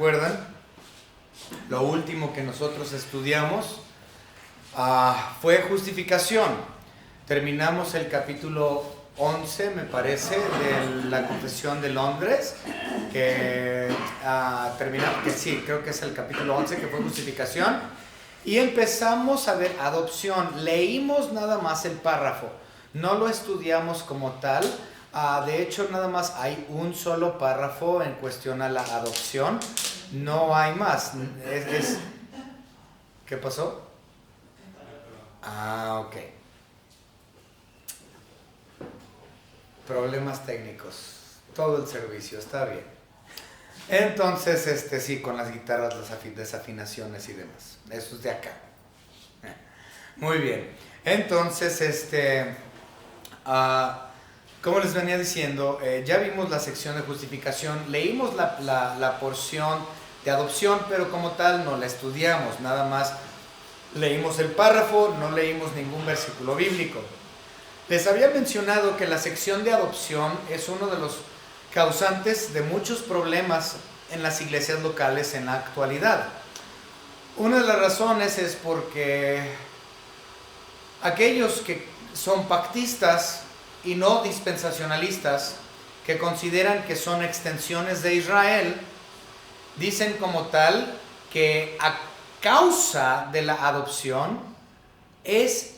recuerdan, lo último que nosotros estudiamos fue justificación. Terminamos el capítulo 11, me parece, de la Confesión de Londres, que terminamos, que sí, creo que es el capítulo 11, que fue justificación, y empezamos a ver adopción. Leímos nada más el párrafo, no lo estudiamos como tal. De hecho, nada más hay un solo párrafo en cuestión a la adopción, no hay más. ¿Qué pasó? Ok. Problemas técnicos, todo el servicio, está bien. Entonces, sí, con las guitarras, las desafinaciones y demás, eso es de acá. Muy bien, entonces, como les venía diciendo, ya vimos la sección de justificación, leímos la porción de adopción, pero como tal no la estudiamos, nada más leímos el párrafo, no leímos ningún versículo bíblico. Les había mencionado que la sección de adopción es uno de los causantes de muchos problemas en las iglesias locales en la actualidad. Una de las razones es porque aquellos que son pactistas y no dispensacionalistas, que consideran que son extensiones de Israel, dicen como tal que a causa de la adopción es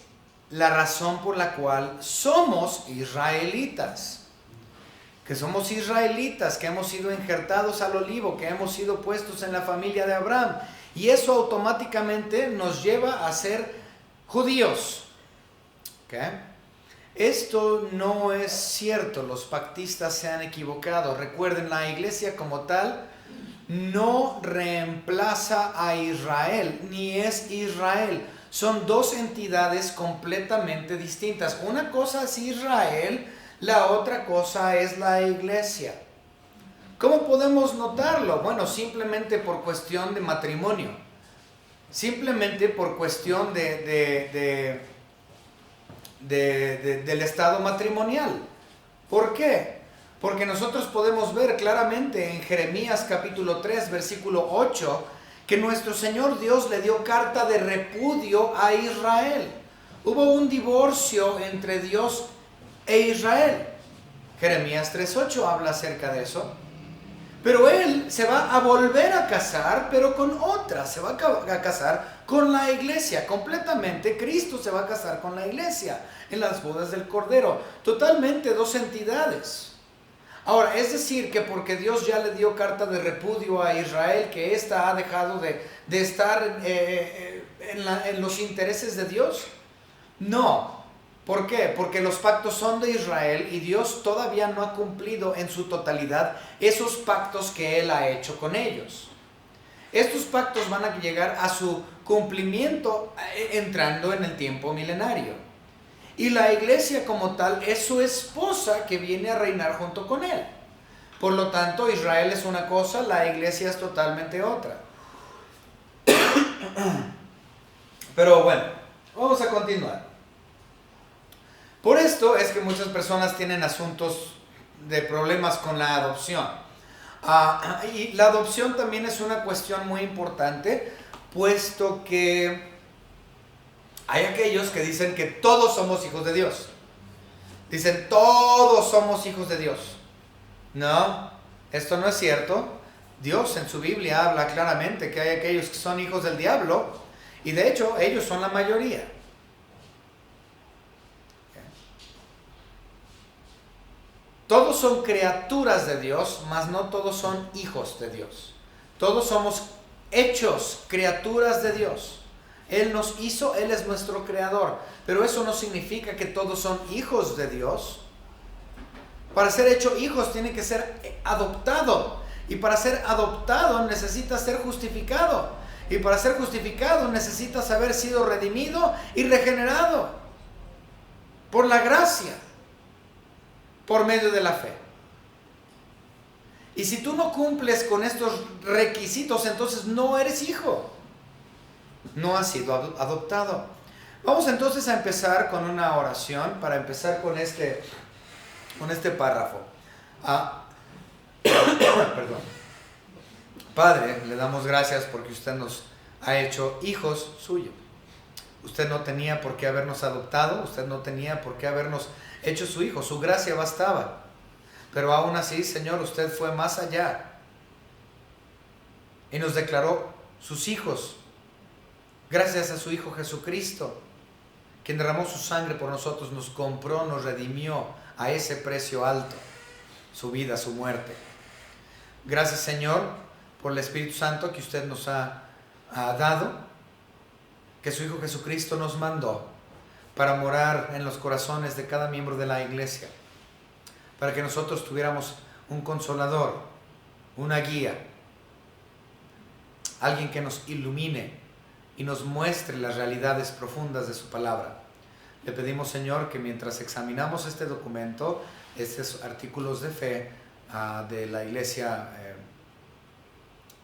la razón por la cual somos israelitas. Que somos israelitas, que hemos sido injertados al olivo, que hemos sido puestos en la familia de Abraham. Y eso automáticamente nos lleva a ser judíos. ¿Okay? Esto no es cierto, los pactistas se han equivocado. Recuerden, la iglesia como tal no reemplaza a Israel, ni es Israel. Son dos entidades completamente distintas. Una cosa es Israel, la otra cosa es la iglesia. ¿Cómo podemos notarlo? Bueno, simplemente por cuestión de matrimonio. Simplemente por cuestión del estado matrimonial. ¿Por qué? Porque nosotros podemos ver claramente en Jeremías capítulo 3, versículo 8, que nuestro Señor Dios le dio carta de repudio a Israel. Hubo un divorcio entre Dios e Israel. Jeremías 3:8 habla acerca de eso. Pero él se va a volver a casar, pero con otra. Se va a casar con la iglesia. Completamente, Cristo se va a casar con la iglesia en las bodas del Cordero. Totalmente dos entidades. Ahora, es decir, que porque Dios ya le dio carta de repudio a Israel, que ésta ha dejado de estar en los intereses de Dios. No. ¿Por qué? Porque los pactos son de Israel y Dios todavía no ha cumplido en su totalidad esos pactos que Él ha hecho con ellos. Estos pactos van a llegar a su cumplimiento entrando en el tiempo milenario. Y la iglesia como tal es su esposa que viene a reinar junto con Él. Por lo tanto, Israel es una cosa, la iglesia es totalmente otra. Pero bueno, vamos a continuar. Por esto es que muchas personas tienen asuntos de problemas con la adopción. Y la adopción también es una cuestión muy importante, puesto que hay aquellos que dicen que todos somos hijos de Dios. Dicen, todos somos hijos de Dios. No, esto no es cierto. Dios en su Biblia habla claramente que hay aquellos que son hijos del diablo, y de hecho ellos son la mayoría. Todos son criaturas de Dios, mas no todos son hijos de Dios. Todos somos hechos criaturas de Dios. Él nos hizo, Él es nuestro creador. Pero eso no significa que todos son hijos de Dios. Para ser hecho hijos tiene que ser adoptado. Y para ser adoptado necesita ser justificado. Y para ser justificado necesitas haber sido redimido y regenerado por la gracia, por medio de la fe. Y si tú no cumples con estos requisitos, entonces no eres hijo. No has sido adoptado. Vamos entonces a empezar con una oración para empezar con este párrafo. Perdón. Padre, le damos gracias porque usted nos ha hecho hijos suyos. Usted no tenía por qué habernos adoptado, usted no tenía por qué habernos hecho su hijo, su gracia bastaba. Pero aún así, Señor, usted fue más allá y nos declaró sus hijos, gracias a su Hijo Jesucristo, quien derramó su sangre por nosotros, nos compró, nos redimió a ese precio alto, su vida, su muerte. Gracias, Señor, por el Espíritu Santo que usted nos ha dado, que su Hijo Jesucristo nos mandó para morar en los corazones de cada miembro de la iglesia, para que nosotros tuviéramos un consolador, una guía, alguien que nos ilumine y nos muestre las realidades profundas de su palabra. Le pedimos, Señor, que mientras examinamos este documento, estos artículos de fe de la iglesia,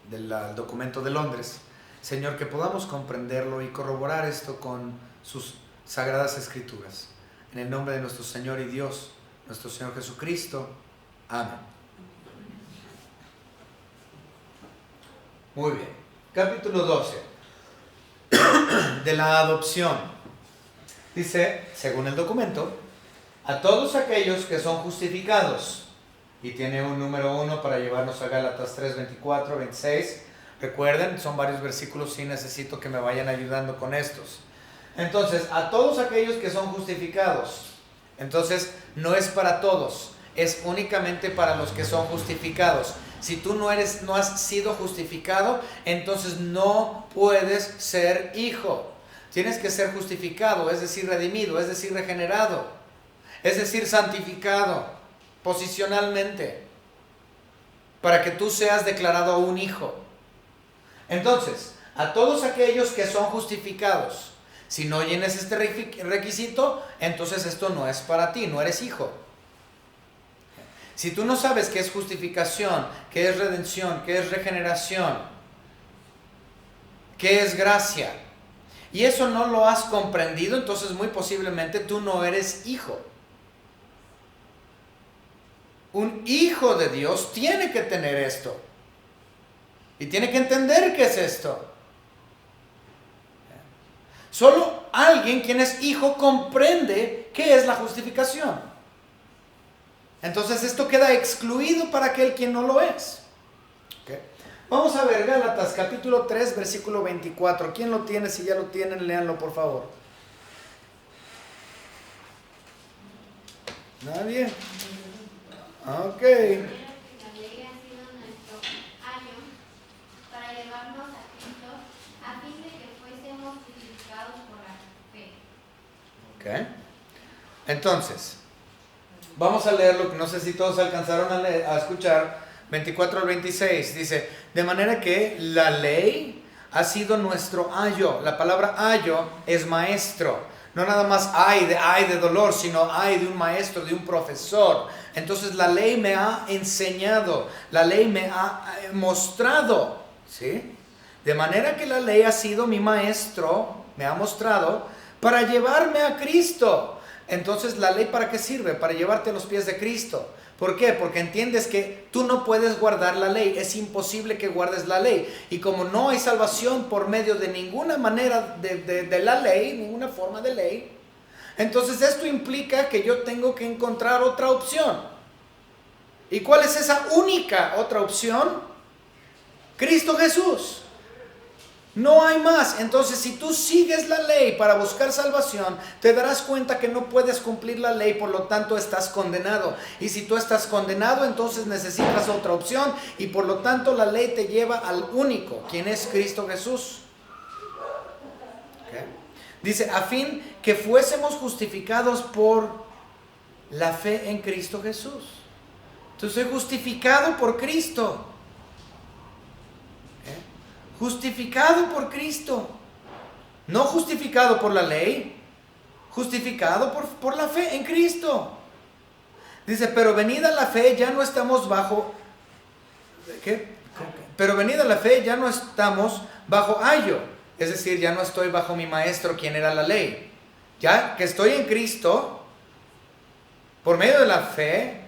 del documento de Londres, Señor, que podamos comprenderlo y corroborar esto con sus sagradas escrituras. En el nombre de nuestro Señor y Dios, nuestro Señor Jesucristo. Amén. Muy bien. Capítulo 12 de la adopción. Dice, según el documento, a todos aquellos que son justificados. Y tiene un número 1 para llevarnos a Gálatas 3, 24, 26. Recuerden, son varios versículos y necesito que me vayan ayudando con estos. Entonces, a todos aquellos que son justificados. Entonces, no es para todos, es únicamente para los que son justificados. Si tú no has sido justificado, entonces no puedes ser hijo. Tienes que ser justificado, es decir, redimido, es decir, regenerado, es decir, santificado posicionalmente, para que tú seas declarado un hijo. Entonces, a todos aquellos que son justificados, si no llenes este requisito, entonces esto no es para ti, no eres hijo. Si tú no sabes qué es justificación, qué es redención, qué es regeneración, qué es gracia, y eso no lo has comprendido, entonces muy posiblemente tú no eres hijo. Un hijo de Dios tiene que tener esto. Y tiene que entender qué es esto. Solo alguien quien es hijo comprende qué es la justificación. Entonces esto queda excluido para aquel quien no lo es. ¿Okay? Vamos a ver Gálatas capítulo 3 versículo 24. ¿Quién lo tiene? Si ya lo tienen, léanlo por favor. ¿Nadie? Ok. Okay. Entonces, vamos a leerlo, no sé si todos alcanzaron a escuchar, 24 al 26, dice, de manera que la ley ha sido nuestro ayo. La palabra ayo es maestro, no nada más ay de dolor, sino ay de un maestro, de un profesor. Entonces la ley me ha enseñado, la ley me ha mostrado, ¿sí? De manera que la ley ha sido mi maestro, me ha mostrado, para llevarme a Cristo. Entonces, ¿la ley para qué sirve? Para llevarte a los pies de Cristo. ¿Por qué? Porque entiendes que tú no puedes guardar la ley. Es imposible que guardes la ley. Y como no hay salvación por medio de ninguna manera de la ley, ninguna forma de ley, entonces esto implica que yo tengo que encontrar otra opción. ¿Y cuál es esa única otra opción? Cristo Jesús. No hay más. Entonces, si tú sigues la ley para buscar salvación, te darás cuenta que no puedes cumplir la ley, por lo tanto estás condenado. Y si tú estás condenado, entonces necesitas otra opción y por lo tanto la ley te lleva al único, quien es Cristo Jesús. ¿Okay? Dice, a fin que fuésemos justificados por la fe en Cristo Jesús. Entonces, soy justificado por Cristo. Justificado por Cristo, no justificado por la ley, justificado por la fe en Cristo. Dice, pero venida la fe ya no estamos bajo, ¿qué? Pero venida la fe ya no estamos bajo ayo, es decir, ya no estoy bajo mi maestro, quien era la ley. Ya que estoy en Cristo, por medio de la fe,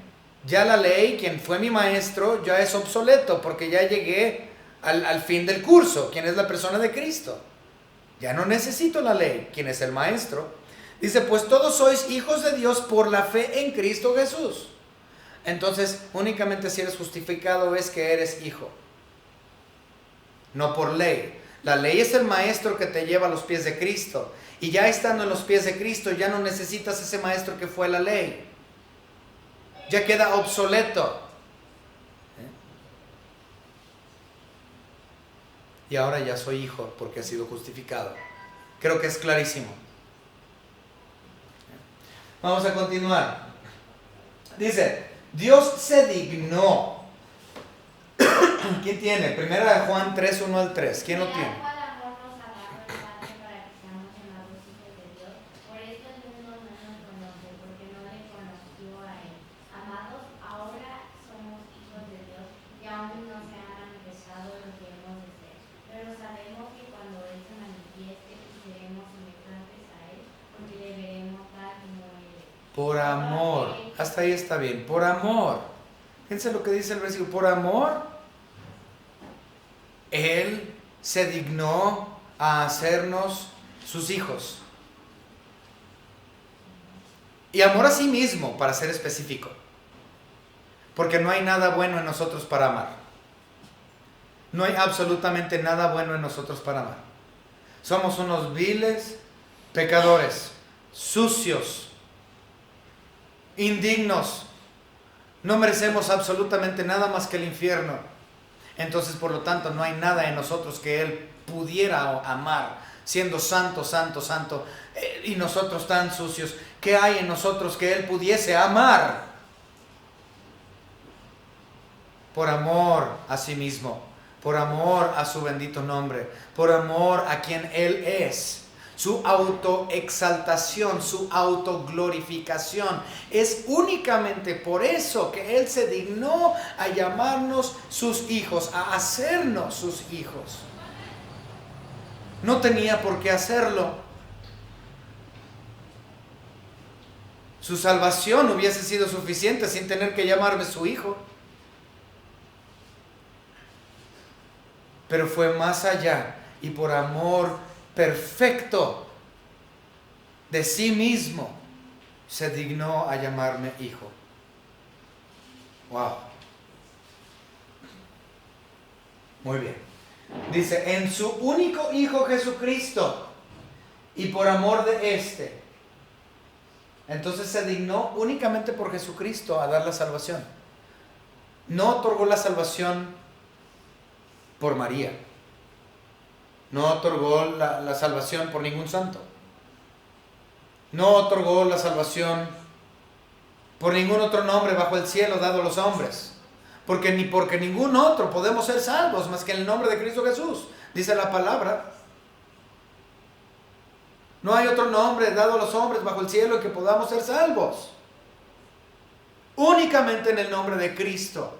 ya la ley, quien fue mi maestro, ya es obsoleto, porque ya llegué al fin del curso, quien es la persona de Cristo. Ya no necesito la ley, quien es el maestro. Dice, pues todos sois hijos de Dios por la fe en Cristo Jesús. Entonces, únicamente si eres justificado es que eres hijo, no por ley. La ley es el maestro que te lleva a los pies de Cristo. Y ya estando en los pies de Cristo, ya no necesitas ese maestro que fue la ley. Ya queda obsoleto. Y ahora ya soy hijo porque he sido justificado. Creo que es clarísimo. Vamos a continuar. Dice, Dios se dignó. ¿Quién tiene? Primera de Juan 3, 1 al 3. ¿Quién lo tiene? Por amor. Hasta ahí está bien. Por amor. Fíjense lo que dice el versículo. Por amor, Él se dignó a hacernos sus hijos. Y amor a sí mismo, para ser específico. Porque no hay nada bueno en nosotros para amar. No hay absolutamente nada bueno en nosotros para amar. Somos unos viles pecadores, sucios, indignos. No merecemos absolutamente nada más que el infierno. Entonces, por lo tanto, no hay nada en nosotros que Él pudiera amar, siendo santo, santo, santo, y nosotros tan sucios. ¿Qué hay en nosotros que Él pudiese amar? Por amor a sí mismo, por amor a su bendito nombre, por amor a quien Él es. Su autoexaltación, su autoglorificación. Es únicamente por eso que Él se dignó a llamarnos sus hijos, a hacernos sus hijos. No tenía por qué hacerlo. Su salvación hubiese sido suficiente sin tener que llamarme su hijo. Pero fue más allá y por amor perfecto de sí mismo se dignó a llamarme hijo. Wow. Muy bien. Dice, en su único Hijo Jesucristo y por amor de éste. Entonces se dignó únicamente por Jesucristo a dar la salvación. No otorgó la salvación por María. No otorgó la salvación por ningún santo. No otorgó la salvación por ningún otro nombre bajo el cielo dado a los hombres. Porque ningún otro podemos ser salvos más que en el nombre de Cristo Jesús. Dice la palabra. No hay otro nombre dado a los hombres bajo el cielo en que podamos ser salvos. Únicamente en el nombre de Cristo.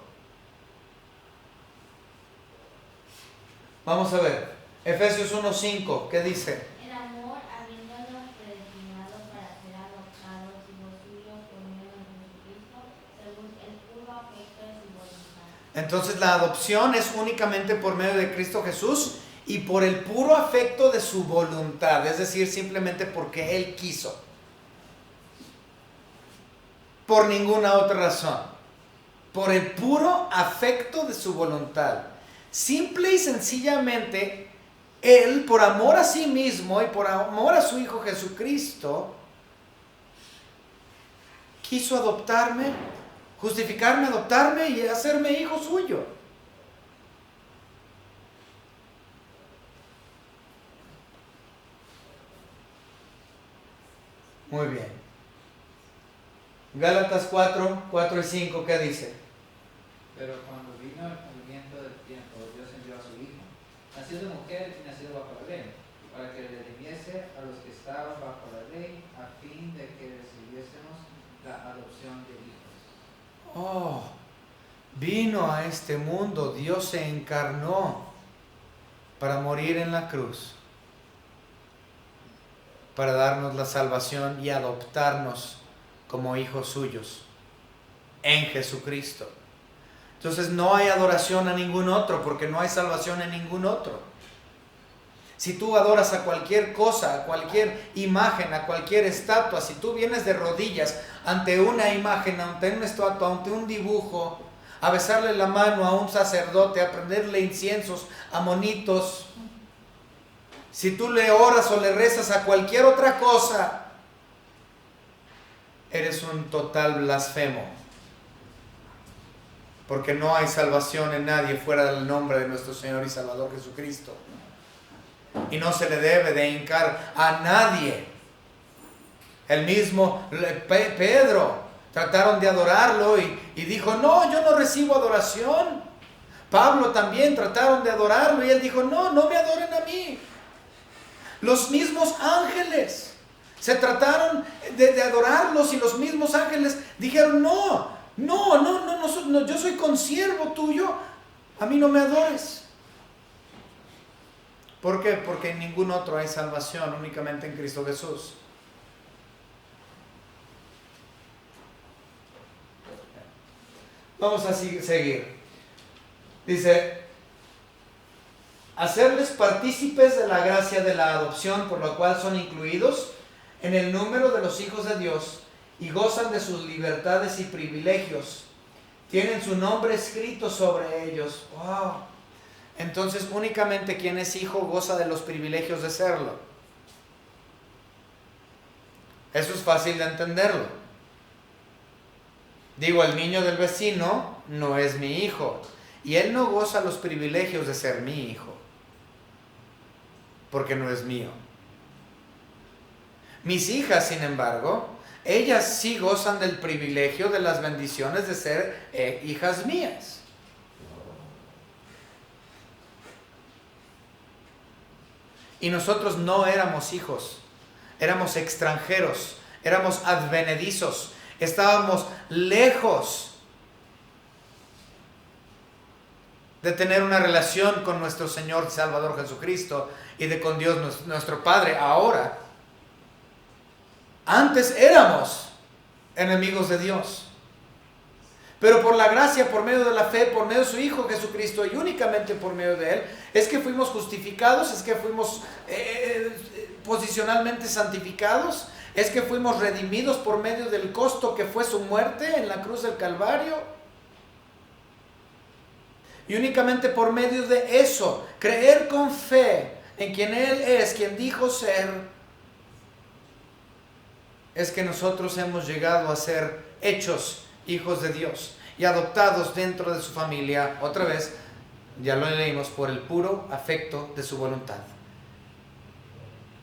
Vamos a ver. Efesios 1:5, ¿qué dice? El amor, habiéndonos predestinado para ser adoptados hijos suyos por medio de Jesucristo, según el puro afecto de su voluntad. Entonces la adopción es únicamente por medio de Cristo Jesús y por el puro afecto de su voluntad, es decir, simplemente porque Él quiso. Por ninguna otra razón. Por el puro afecto de su voluntad. Simple y sencillamente, Él, por amor a sí mismo y por amor a su Hijo Jesucristo, quiso adoptarme, justificarme, adoptarme y hacerme hijo suyo. Muy bien. Gálatas 4 y 5, ¿qué dice? Pero cuando vino el cumplimiento del tiempo, Dios envió a su Hijo, nacido de mujer y nacido bajo la ley, para que redimiese a los que estaban bajo la ley, a fin de que recibiésemos la adopción de hijos. Oh, vino a este mundo, Dios se encarnó para morir en la cruz, para darnos la salvación y adoptarnos como hijos suyos en Jesucristo. Entonces no hay adoración a ningún otro, porque no hay salvación en ningún otro. Si tú adoras a cualquier cosa, a cualquier imagen, a cualquier estatua, si tú vienes de rodillas ante una imagen, ante una estatua, ante un dibujo, a besarle la mano a un sacerdote, a prenderle inciensos, a monitos, si tú le oras o le rezas a cualquier otra cosa, eres un total blasfemo. Porque no hay salvación en nadie fuera del nombre de nuestro Señor y Salvador Jesucristo. Y no se le debe de hincar a nadie. El mismo Pedro, trataron de adorarlo y dijo, no, yo no recibo adoración. Pablo también trataron de adorarlo y él dijo, no, no me adoren a mí. Los mismos ángeles se trataron de adorarlos y los mismos ángeles dijeron, no, yo soy consiervo tuyo, a mí no me adores. ¿Por qué? Porque en ningún otro hay salvación, únicamente en Cristo Jesús. Vamos a seguir. Dice, hacerles partícipes de la gracia de la adopción, por lo cual son incluidos en el número de los hijos de Dios y gozan de sus libertades y privilegios. Tienen su nombre escrito sobre ellos. ¡Wow! Entonces únicamente quien es hijo goza de los privilegios de serlo. Eso es fácil de entenderlo. Digo, el niño del vecino no es mi hijo y él no goza los privilegios de ser mi hijo porque no es mío. Mis hijas, sin embargo, ellas sí gozan del privilegio de las bendiciones de ser hijas mías. Y nosotros no éramos hijos, éramos extranjeros, éramos advenedizos, estábamos lejos de tener una relación con nuestro Señor y Salvador Jesucristo y de con Dios nuestro Padre. Ahora, antes éramos enemigos de Dios, pero por la gracia, por medio de la fe, por medio de su Hijo Jesucristo y únicamente por medio de Él, es que fuimos justificados, es que fuimos posicionalmente santificados, es que fuimos redimidos por medio del costo que fue su muerte en la cruz del Calvario. Y únicamente por medio de eso, creer con fe en quien Él es, quien dijo ser, es que nosotros hemos llegado a ser hechos hijos de Dios y adoptados dentro de su familia, otra vez, ya lo leímos, por el puro afecto de su voluntad.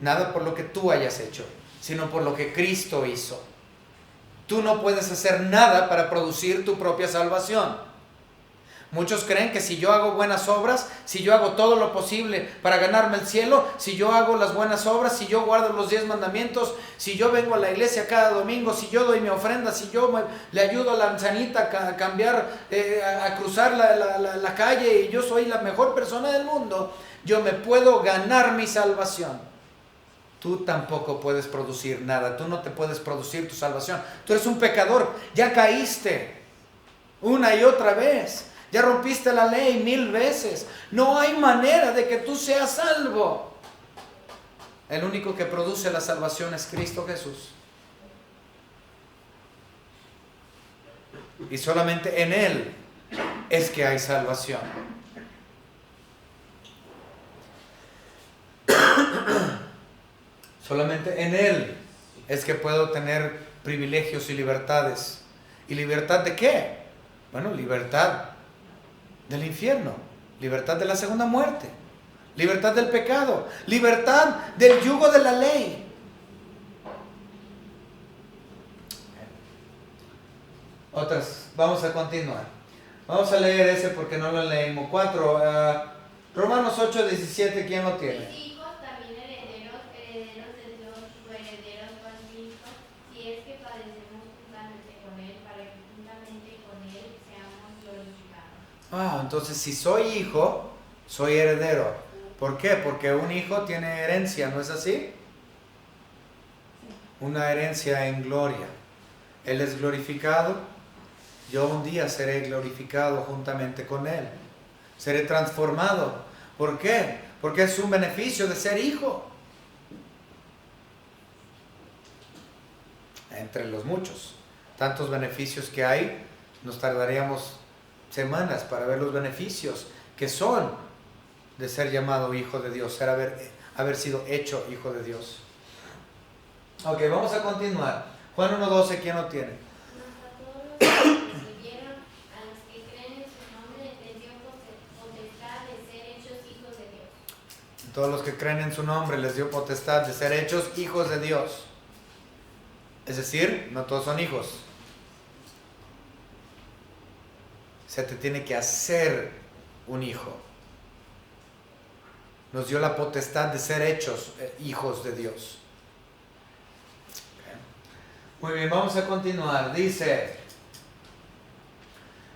Nada por lo que tú hayas hecho, sino por lo que Cristo hizo. Tú no puedes hacer nada para producir tu propia salvación. Muchos creen que si yo hago buenas obras, si yo hago todo lo posible para ganarme el cielo, si yo hago las buenas obras, si yo guardo los 10 mandamientos, si yo vengo a la iglesia cada domingo, si yo doy mi ofrenda, si yo le ayudo a la ancianita a cambiar, a cruzar la calle y yo soy la mejor persona del mundo, yo me puedo ganar mi salvación. Tú tampoco puedes producir nada, tú no te puedes producir tu salvación. Tú eres un pecador, ya caíste una y otra vez. Ya rompiste la ley 1000 veces. No hay manera de que tú seas salvo. El único que produce la salvación es Cristo Jesús. Y solamente en Él es que hay salvación. Solamente en Él es que puedo tener privilegios y libertades. ¿Y libertad de qué? Bueno, libertad del infierno, libertad de la segunda muerte, libertad del pecado, libertad del yugo de la ley. Otras, vamos a continuar. Vamos a leer ese porque no lo leímos. 4, Romanos 8:17, ¿quién lo tiene? Mis hijos también herederos de Dios, herederos con Cristo, si es que padecemos juntamente con Él, para que juntamente con Él seamos glorificados. Entonces si soy hijo, soy heredero. ¿Por qué? Porque un hijo tiene herencia, ¿no es así? Una herencia en gloria. Él es glorificado yo un día seré glorificado juntamente con Él. Seré transformado. ¿Por qué? Porque es un beneficio de ser hijo. Entre los muchos, tantos beneficios que hay, nos tardaríamos semanas para ver los beneficios que son de ser llamado hijo de Dios, haber sido hecho hijo de Dios. Ok, vamos a continuar. Juan 1:12, ¿quién lo tiene? Todos los que creen en su nombre les dio potestad de ser hechos hijos de Dios. Es decir, no todos son hijos. Se te tiene que hacer un hijo. Nos dio la potestad de ser hechos hijos de Dios. Muy bien, vamos a continuar. Dice,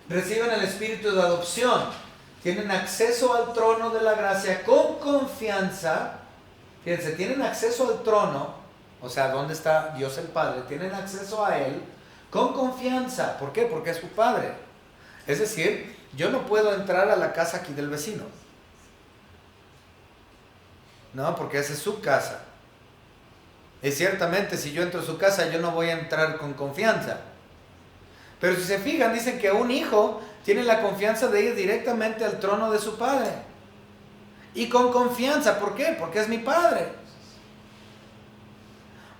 reciben el espíritu de adopción. Tienen acceso al trono de la gracia con confianza. Fíjense, tienen acceso al trono. O sea, ¿dónde está Dios el Padre? Tienen acceso a Él con confianza. ¿Por qué? Porque es su Padre. Es decir, yo no puedo entrar a la casa aquí del vecino. No, porque esa es su casa. Y ciertamente, si yo entro a su casa, yo no voy a entrar con confianza. Pero si se fijan, dicen que un hijo tiene la confianza de ir directamente al trono de su Padre. Y con confianza, ¿por qué? Porque es mi Padre.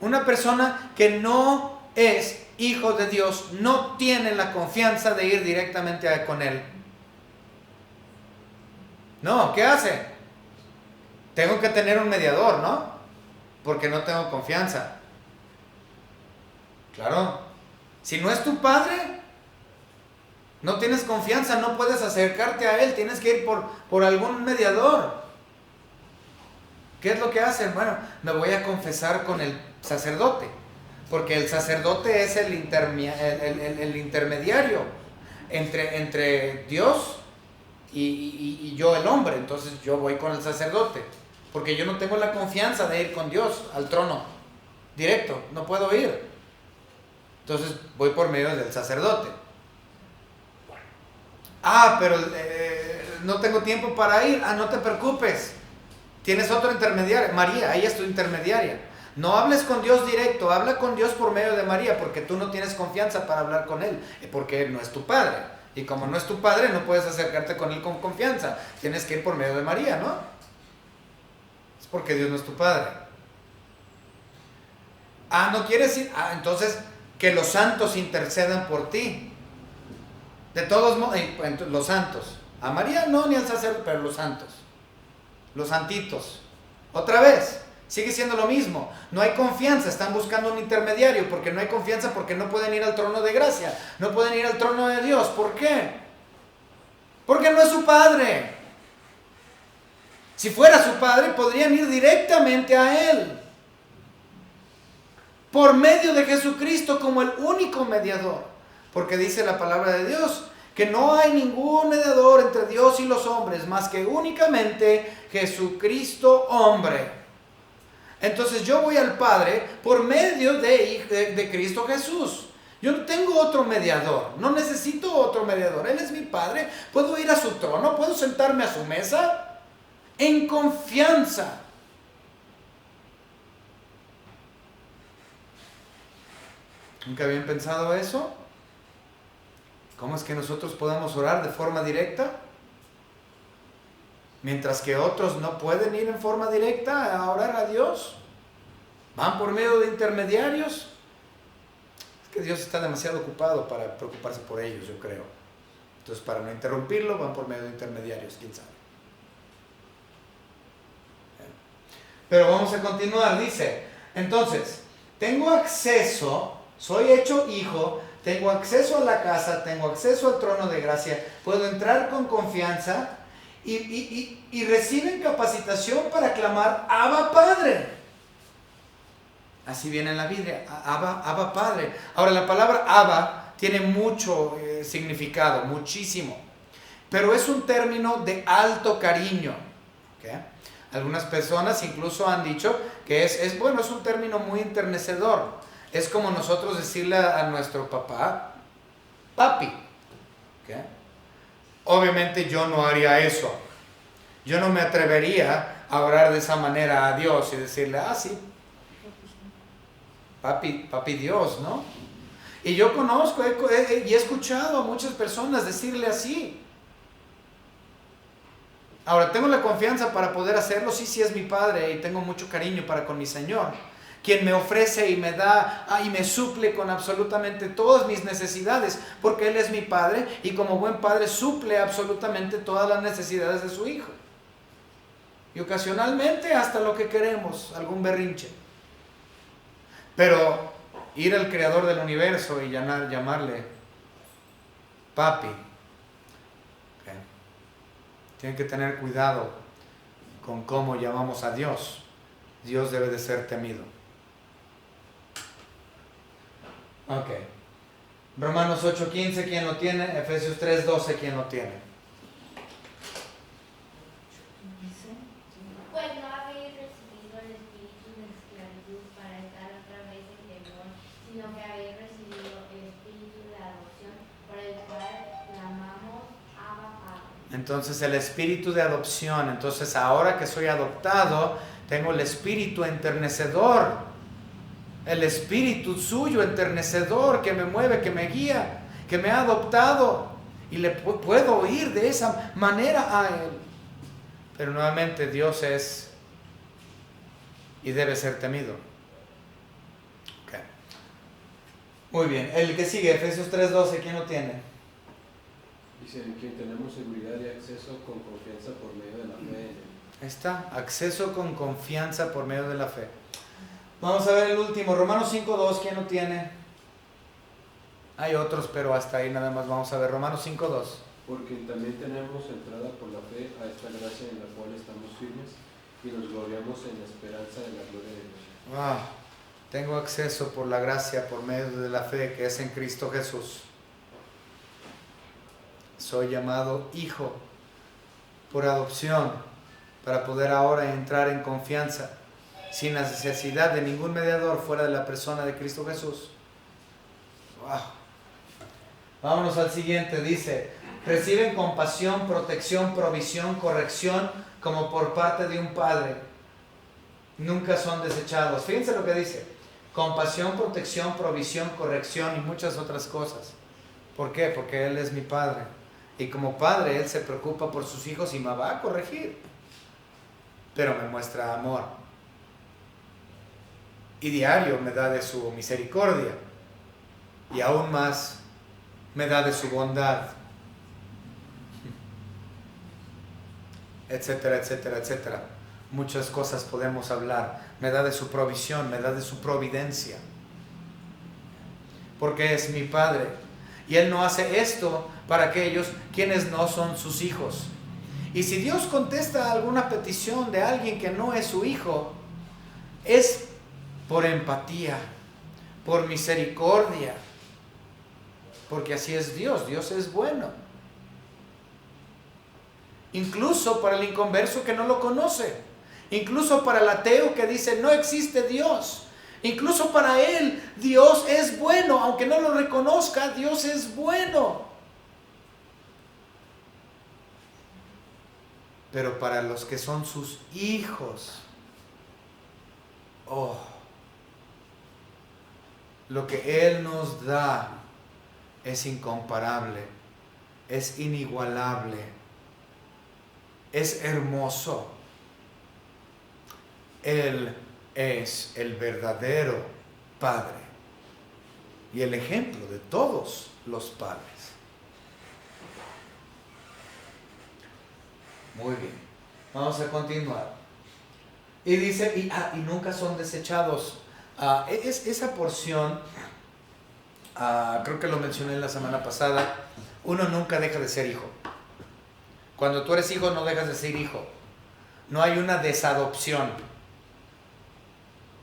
Una persona que no es hijo de Dios no tiene la confianza de ir directamente con Él. No, ¿qué hace? Tengo que tener un mediador, ¿no? Porque no tengo confianza. Claro. Si no es tu Padre, no tienes confianza, no puedes acercarte a Él, tienes que ir por algún mediador. ¿Qué es lo que hacen? Bueno, me voy a confesar con el sacerdote, porque el sacerdote es el intermediario entre Dios y yo, el hombre. Entonces yo voy con el sacerdote, porque yo no tengo la confianza de ir con Dios al trono directo, no puedo ir. Entonces voy por medio del sacerdote. Pero no tengo tiempo para ir. No te preocupes, tienes otro intermediario, María, ella es tu intermediaria. No hables con Dios directo, habla con Dios por medio de María, porque tú no tienes confianza para hablar con Él, porque Él no es tu Padre. Y como no es tu Padre, no puedes acercarte con Él con confianza. Tienes que ir por medio de María, ¿no? Es porque Dios no es tu Padre. ¿No quieres ir? Entonces, que los santos intercedan por ti. De todos modos, los santos. A María no, ni al sacerdote, pero los santos. Los santitos. Otra vez. Sigue siendo lo mismo, no hay confianza, están buscando un intermediario, porque no hay confianza, porque no pueden ir al trono de gracia, no pueden ir al trono de Dios. ¿Por qué? Porque no es su Padre. Si fuera su Padre, podrían ir directamente a Él, por medio de Jesucristo como el único mediador, porque dice la palabra de Dios, que no hay ningún mediador entre Dios y los hombres, más que únicamente Jesucristo hombre. Entonces yo voy al Padre por medio de Cristo Jesús. Yo no tengo otro mediador, no necesito otro mediador. Él es mi Padre, puedo ir a su trono, puedo sentarme a su mesa en confianza. ¿Nunca habían pensado eso? ¿Cómo es que nosotros podamos orar de forma directa? Mientras que otros no pueden ir en forma directa a orar a Dios. Van por medio de intermediarios. Es que Dios está demasiado ocupado para preocuparse por ellos, yo creo. Entonces, para no interrumpirlo, van por medio de intermediarios, quién sabe. Pero vamos a continuar, dice. Entonces, tengo acceso, soy hecho hijo, tengo acceso a la casa, tengo acceso al trono de gracia, puedo entrar con confianza. Y reciben capacitación para clamar Abba Padre. Así viene en la Biblia, Abba Padre. Ahora la palabra Abba tiene mucho significado, muchísimo, pero es un término de alto cariño. ¿Okay? Algunas personas incluso han dicho que es un término muy enternecedor. Es como nosotros decirle a nuestro papá, papi. ¿Okay? Obviamente yo no haría eso. Yo no me atrevería a orar de esa manera a Dios y decirle, sí, papi Dios, ¿no? Y yo conozco y he escuchado a muchas personas decirle así. Ahora, ¿tengo la confianza para poder hacerlo? Sí, es mi Padre y tengo mucho cariño para con mi Señor, quien me ofrece y me da y me suple con absolutamente todas mis necesidades, porque Él es mi Padre y como buen Padre suple absolutamente todas las necesidades de su Hijo. Y ocasionalmente hasta lo que queremos, algún berrinche. Pero ir al Creador del universo y llamarle papi, tienen que tener cuidado con cómo llamamos a Dios. Dios debe de ser temido. Ok. Romanos 8:15, ¿quién lo tiene? Efesios 3:12, ¿quién lo tiene? Pues no habéis recibido el espíritu de esclavitud para estar otra vez en temor, sino que habéis recibido el espíritu de adopción, por el cual clamamos Abba Padre. Entonces el espíritu de adopción. Entonces ahora que soy adoptado, tengo el espíritu enternecedor. El espíritu suyo enternecedor que me mueve, que me guía, que me ha adoptado. Y le puedo oír de esa manera a Él. Pero nuevamente Dios es y debe ser temido. Okay. Muy bien. El que sigue, Efesios 3:12, ¿quién lo tiene? Dice, en quien tenemos seguridad y acceso con confianza por medio de la fe. Ahí está, acceso con confianza por medio de la fe. Vamos a ver el último, Romanos 5:2, ¿quién lo tiene? Hay otros, pero hasta ahí nada más vamos a ver, Romanos 5:2. Porque también tenemos entrada por la fe a esta gracia en la cual estamos firmes y nos gloriamos en la esperanza de la gloria de Dios. Tengo acceso por la gracia, por medio de la fe que es en Cristo Jesús. Soy llamado hijo por adopción para poder ahora entrar en confianza sin la necesidad de ningún mediador fuera de la persona de Cristo Jesús. Vámonos al siguiente, dice, reciben compasión, protección, provisión, corrección como por parte de un padre. Nunca son desechados. Fíjense lo que dice, compasión, protección, provisión, corrección y muchas otras cosas. ¿Por qué? Porque Él es mi Padre. Y como Padre, Él se preocupa por sus hijos y me va a corregir. Pero me muestra amor. Y diario me da de su misericordia. Y aún más me da de su bondad. Etcétera, etcétera, etcétera. Muchas cosas podemos hablar. Me da de su provisión, me da de su providencia. Porque es mi Padre. Y Él no hace esto para aquellos quienes no son sus hijos. Y si Dios contesta alguna petición de alguien que no es su hijo, es por empatía, por misericordia. Porque así es Dios. Dios es bueno. Incluso para el inconverso que no lo conoce. Incluso para el ateo que dice no existe Dios. Incluso para él Dios es bueno. Aunque no lo reconozca, Dios es bueno. Pero para los que son sus hijos, lo que Él nos da es incomparable, es inigualable, es hermoso. Él es el verdadero Padre y el ejemplo de todos los padres. Muy bien, vamos a continuar. Y dice, y nunca son desechados. Esa porción, creo que lo mencioné la semana pasada, uno nunca deja de ser hijo. Cuando tú eres hijo no dejas de ser hijo. No hay una desadopción.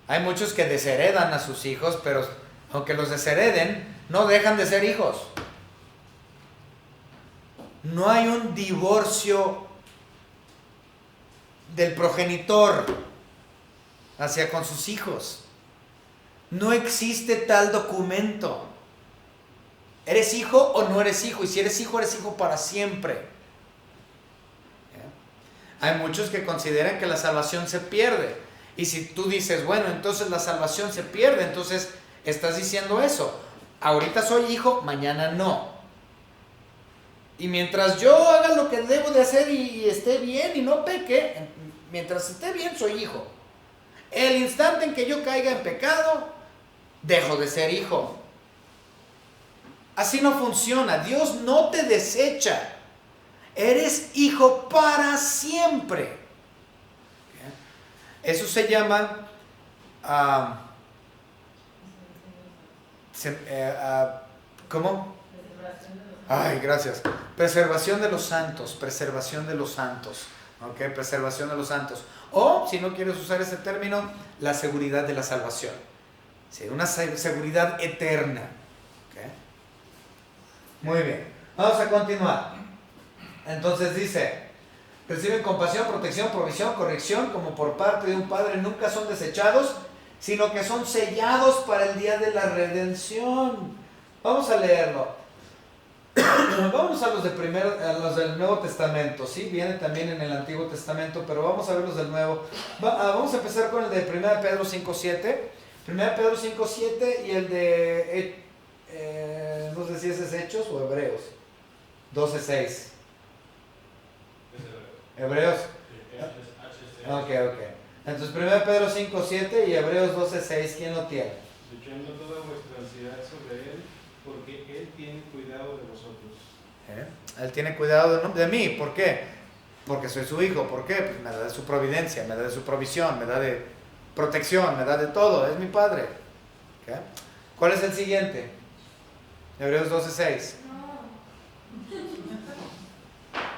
Hay muchos que desheredan a sus hijos, pero aunque los deshereden, no dejan de ser hijos. No hay un divorcio del progenitor hacia con sus hijos. No existe tal documento. ¿Eres hijo o no eres hijo? Y si eres hijo para siempre. Hay muchos que consideran que la salvación se pierde. Y si tú dices, bueno, entonces la salvación se pierde, entonces estás diciendo eso. Ahorita soy hijo, mañana no. Y mientras yo haga lo que debo de hacer y esté bien y no peque, mientras esté bien soy hijo. El instante en que yo caiga en pecado, dejo de ser hijo. Así no funciona. Dios no te desecha. Eres hijo para siempre. Eso se llama ¿cómo? Ay, gracias. Preservación de los santos. Preservación de los santos. ¿Ok? Preservación de los santos. O, si no quieres usar ese término, la seguridad de la salvación. Sí, una seguridad eterna. ¿Ok? Muy bien. Vamos a continuar. Entonces dice, reciben compasión, protección, provisión, corrección, como por parte de un padre. Nunca son desechados, sino que son sellados para el día de la redención. Vamos a leerlo. Vamos a los del Nuevo Testamento, ¿sí? Viene también en el Antiguo Testamento, pero vamos a ver los del Nuevo. Vamos a empezar con el de 1 Pedro 5:7. 1 Pedro 5:7 y el de, no sé si ese es Hechos o Hebreos 12:6. Hebreos. Ok. Entonces 1 Pedro 5:7 y Hebreos 12:6, ¿quién lo tiene? Echando toda vuestra ansiedad sobre Él, porque Él tiene cuidado de vosotros. Él tiene cuidado de mí. ¿Por qué? Porque soy su hijo. ¿Por qué? Pues me da de su providencia, me da de su provisión, me da de protección, me da de todo. Es mi padre. ¿Okay? ¿Cuál es el siguiente? Hebreos 12:6. No.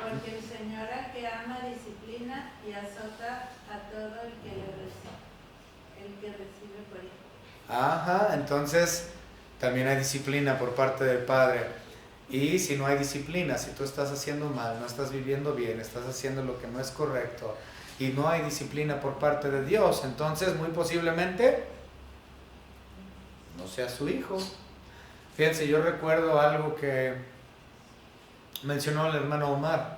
Porque el Señor al que ama disciplina y azota a todo el que recibe por hijo. Ajá, entonces también hay disciplina por parte del Padre. Y si no hay disciplina, si tú estás haciendo mal, no estás viviendo bien, estás haciendo lo que no es correcto y no hay disciplina por parte de Dios, entonces muy posiblemente no seas su hijo. Fíjense, yo recuerdo algo que mencionó el hermano Omar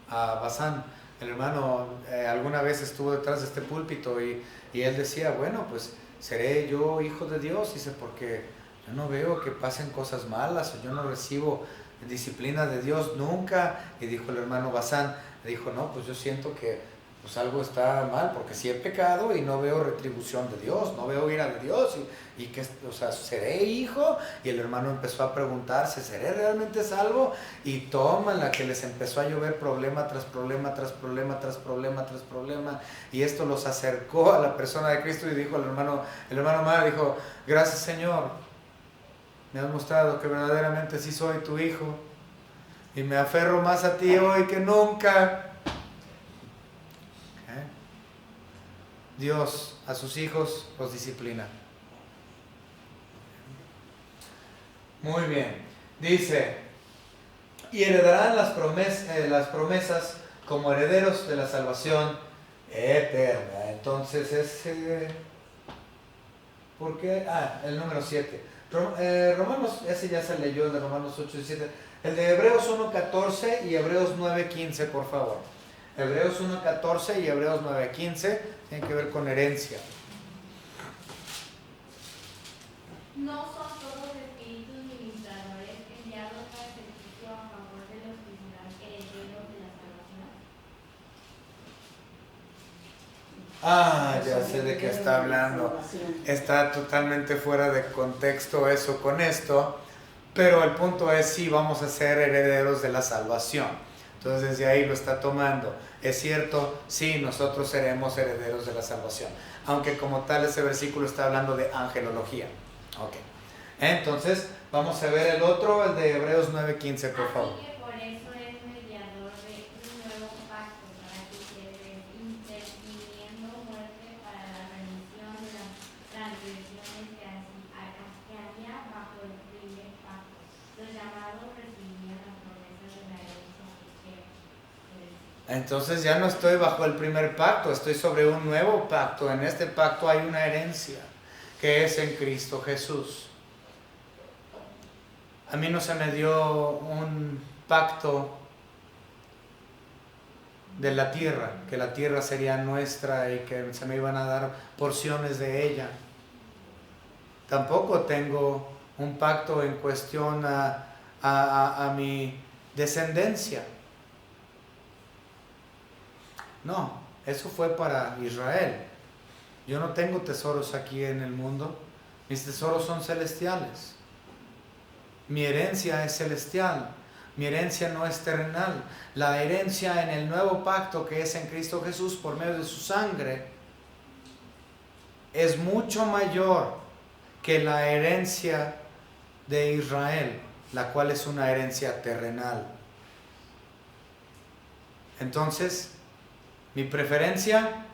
a Bazán. El hermano alguna vez estuvo detrás de este púlpito y él decía, bueno, pues seré yo hijo de Dios, dice, porque yo no veo que pasen cosas malas, o yo no recibo disciplina de Dios nunca. Y dijo el hermano Bazán, dijo, no, pues yo siento que pues algo está mal, porque si he pecado y no veo retribución de Dios, no veo ira de Dios, y que, o sea, ¿seré hijo? Y el hermano empezó a preguntarse, ¿seré realmente salvo? Y tómala, que les empezó a llover problema tras problema, tras problema, tras problema, tras problema, y esto los acercó a la persona de Cristo. Y dijo el hermano Omar, dijo, gracias Señor, me has mostrado que verdaderamente sí soy tu hijo, y me aferro más a ti hoy que nunca. Dios a sus hijos los disciplina. Muy bien. Dice, y heredarán las promesas como herederos de la salvación eterna. Entonces ¿por qué? El número 7. Romanos, ese ya se leyó, el de Romanos 8 y 7. El de Hebreos 1:14 y Hebreos 9:15, por favor. Hebreos 1:14 y Hebreos 9:15 tienen que ver con herencia. No son todos espíritus ministradores enviados para servicio a favor de los que serán herederos de la salvación. Ya sé de qué está hablando. Está totalmente fuera de contexto eso con esto, pero el punto es sí, vamos a ser herederos de la salvación. Entonces desde ahí lo está tomando. Es cierto, sí, nosotros seremos herederos de la salvación, aunque como tal ese versículo está hablando de angelología. Ok. Entonces vamos a ver el otro, el de Hebreos 9:15, por favor. Así que por eso es mediador de un nuevo pacto, para que quede interviniendo muerte para la remisión de las transgresiones que había bajo el primer pacto. Los llamados recibían las promesas de la herencia que Entonces ya no estoy bajo el primer pacto, estoy sobre un nuevo pacto. En este pacto hay una herencia que es en Cristo Jesús. A mí no se me dio un pacto de la tierra, que la tierra sería nuestra y que se me iban a dar porciones de ella. Tampoco tengo un pacto en cuestión a mi descendencia. No, eso fue para Israel. Yo no tengo tesoros aquí en el mundo, mis tesoros son celestiales. Mi herencia es celestial, mi herencia no es terrenal. La herencia en el nuevo pacto que es en Cristo Jesús por medio de su sangre es mucho mayor que la herencia de Israel, la cual es una herencia terrenal. Entonces, mi preferencia,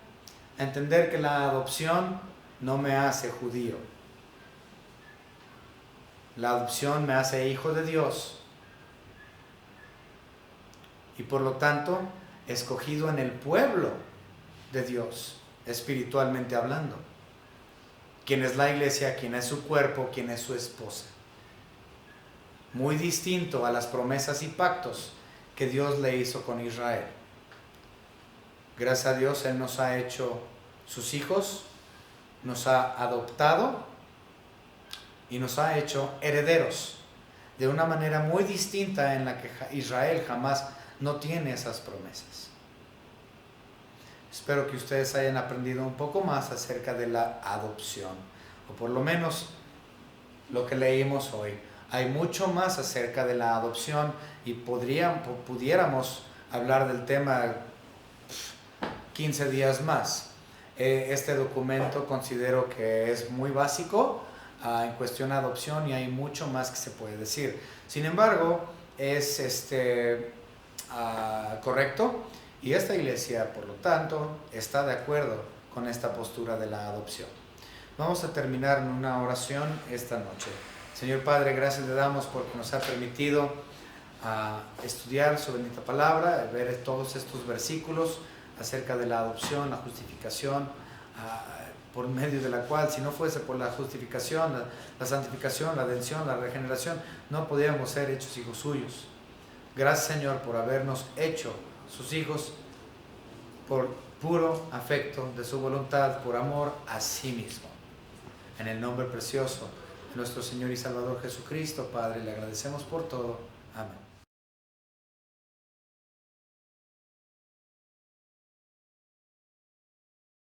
entender que la adopción no me hace judío. La adopción me hace hijo de Dios. Y por lo tanto, escogido en el pueblo de Dios, espiritualmente hablando. Quién es la iglesia, quién es su cuerpo, quién es su esposa. Muy distinto a las promesas y pactos que Dios le hizo con Israel. Gracias a Dios, Él nos ha hecho sus hijos, nos ha adoptado y nos ha hecho herederos de una manera muy distinta en la que Israel jamás no tiene esas promesas. Espero que ustedes hayan aprendido un poco más acerca de la adopción, o por lo menos lo que leímos hoy. Hay mucho más acerca de la adopción y pudiéramos hablar del tema 15 días más. Este documento considero que es muy básico en cuestión de adopción y hay mucho más que se puede decir. Sin embargo, es correcto y esta iglesia, por lo tanto, está de acuerdo con esta postura de la adopción. Vamos a terminar en una oración esta noche. Señor Padre, gracias le damos porque nos ha permitido estudiar su bendita palabra, ver todos estos versículos acerca de la adopción, la justificación, por medio de la cual, si no fuese por la justificación, la santificación, la redención, la regeneración, no podíamos ser hechos hijos suyos. Gracias, Señor, por habernos hecho sus hijos por puro afecto de su voluntad, por amor a sí mismo. En el nombre precioso de nuestro Señor y Salvador Jesucristo, Padre, le agradecemos por todo. Amén.